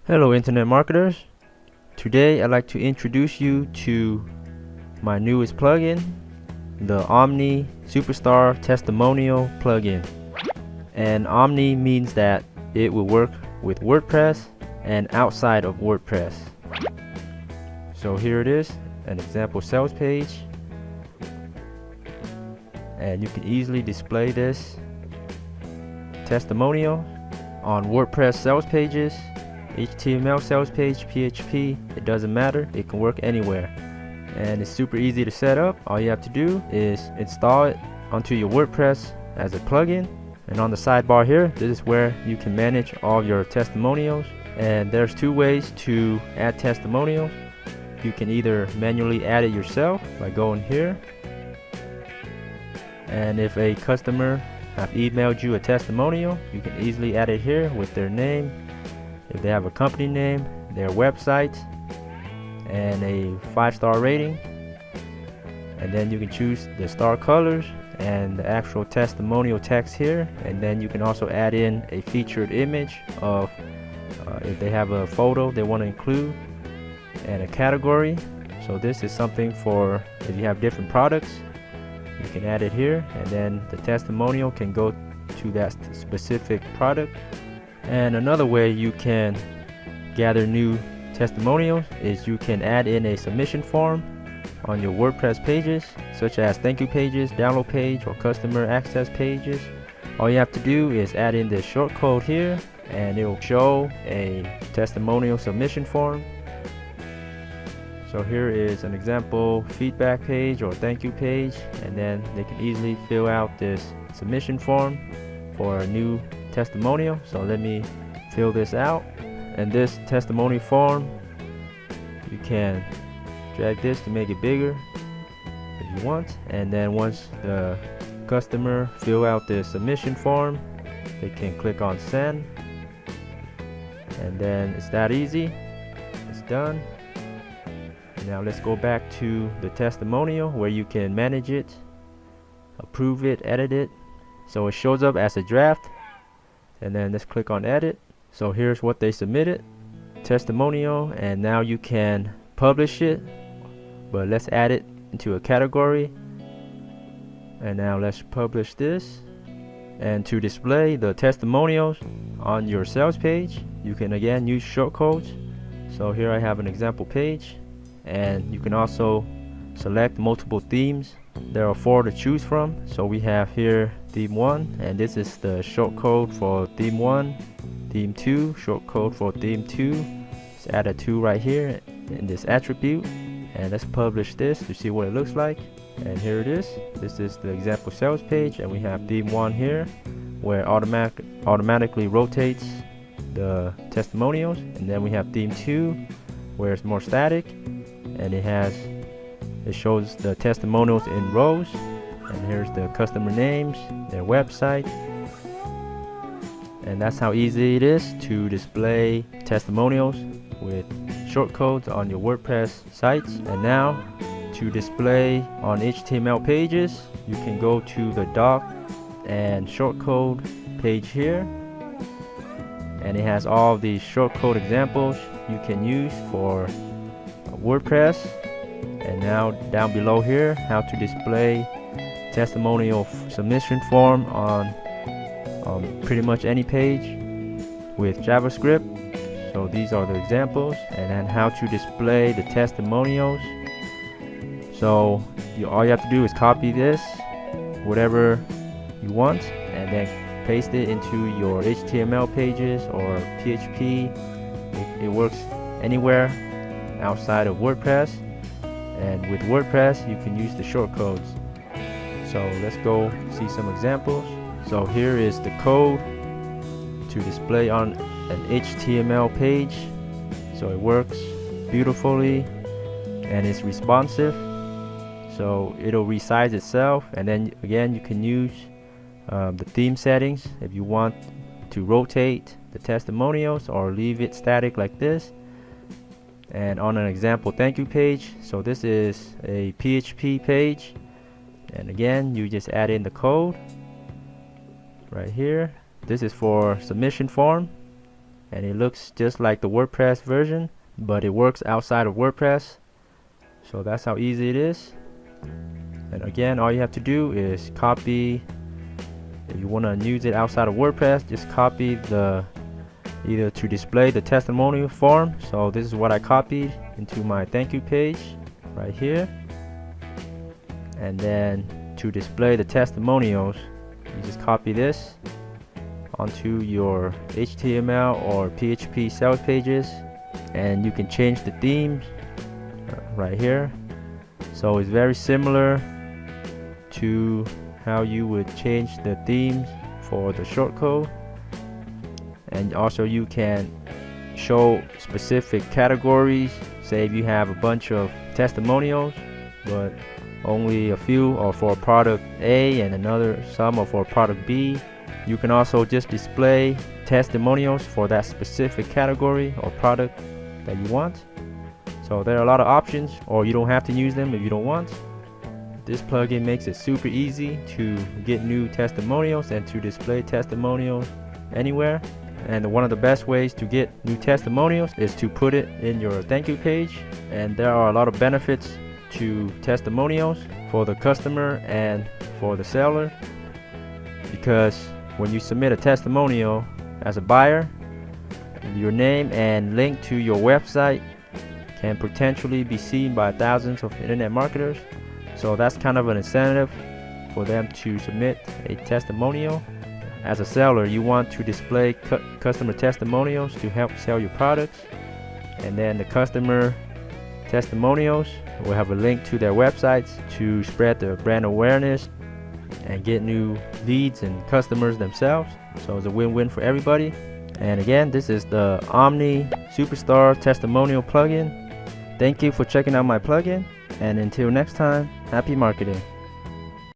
Hello internet marketers. Today I'd like to introduce you to my newest plugin, the OMNI Superstar Testimonial plugin. And OMNI means that it will work with WordPress and outside of WordPress. So here it is, an example sales page. And you can easily display this testimonial on WordPress sales pages, HTML sales page, PHP, it doesn't matter, it can work anywhere. And it's super easy to set up. All you have to do is install it onto your WordPress as a plugin. And on the sidebar here, this is where you can manage all your testimonials. And there's two ways to add testimonials. You can either manually add it yourself by going here. And if a customer have emailed you a testimonial, you can easily add it here with their name, if they have a company name, their website, and a 5-star rating. And then you can choose the star colors and the actual testimonial text here. And then you can also add in a featured image of if they have a photo they want to include, and a category. So this is something for if you have different products, you can add it here, and then the testimonial can go to that specific product. And another way you can gather new testimonials is you can add in a submission form on your WordPress pages, such as thank you pages, download page, or customer access pages. All you have to do is add in the shortcode here, and it will show a testimonial submission form. So here is an example feedback page or thank you page, and then they can easily fill out this submission form for a new testimonial. So let me fill this out. And this testimony form, you can drag this to make it bigger if you want. And then once the customer fill out the submission form, they can click on send, and then it's that easy. It's done. Now let's go back to the testimonial where you can manage it, approve it, edit it. So it shows up as a draft, and then let's click on edit. So here's what they submitted, testimonial, and now you can publish it, but let's add it into a category. And now let's publish this. And to display the testimonials on your sales page, you can again use shortcodes. So here I have an example page, and you can also select multiple themes. There are 4 to choose from. So we have here theme 1, and this is the shortcode for theme 1, theme 2, shortcode for theme 2. Let's add a 2 right here in this attribute, and let's publish this to see what it looks like. And here it is. This is the example sales page, and we have theme 1 here where automatically rotates the testimonials. And then we have theme 2 where it's more static, and it shows the testimonials in rows. And here's the customer names, their website. And that's how easy it is to display testimonials with shortcodes on your WordPress sites. And now to display on HTML pages, you can go to the doc and shortcode page here, and it has all these shortcode examples you can use for WordPress. And now down below here, how to display testimonial submission form on pretty much any page with JavaScript. So these are the examples. And then how to display the testimonials. So all you have to do is copy this, whatever you want, and then paste it into your HTML pages or PHP. It works anywhere outside of WordPress. And with WordPress, you can use the shortcodes. So let's go see some examples. So here is the code to display on an HTML page. So it works beautifully, and it's responsive. So it'll resize itself, and then again you can use the theme settings if you want to rotate the testimonials or leave it static like this. And on an example thank you page, so this is a PHP page, and again you just add in the code right here. This is for submission form, and it looks just like the WordPress version, but it works outside of WordPress. So that's how easy it is. And again, all you have to do is copy. If you want to use it outside of WordPress, just copy the either to display the testimonial form. So this is what I copied into my thank you page right here. And then to display the testimonials, you just copy this onto your HTML or PHP sales pages, and you can change the themes right here. So it's very similar to how you would change the themes for the shortcode. And also you can show specific categories. Say if you have a bunch of testimonials, but only a few are for product A and some are for product B. You can also just display testimonials for that specific category or product that you want. So there are a lot of options, or you don't have to use them if you don't want. This plugin makes it super easy to get new testimonials and to display testimonials anywhere. And one of the best ways to get new testimonials is to put it in your thank you page. And there are a lot of benefits to testimonials for the customer and for the seller, because when you submit a testimonial as a buyer, your name and link to your website can potentially be seen by thousands of internet marketers. So that's kind of an incentive for them to submit a testimonial. As a seller, you want to display customer testimonials to help sell your products, and then the customer testimonials will have a link to their websites to spread their brand awareness and get new leads and customers themselves. So it's a win-win for everybody. And again, this is the OMNI Superstar Testimonial plugin. Thank you for checking out my plugin, and until next time, happy marketing.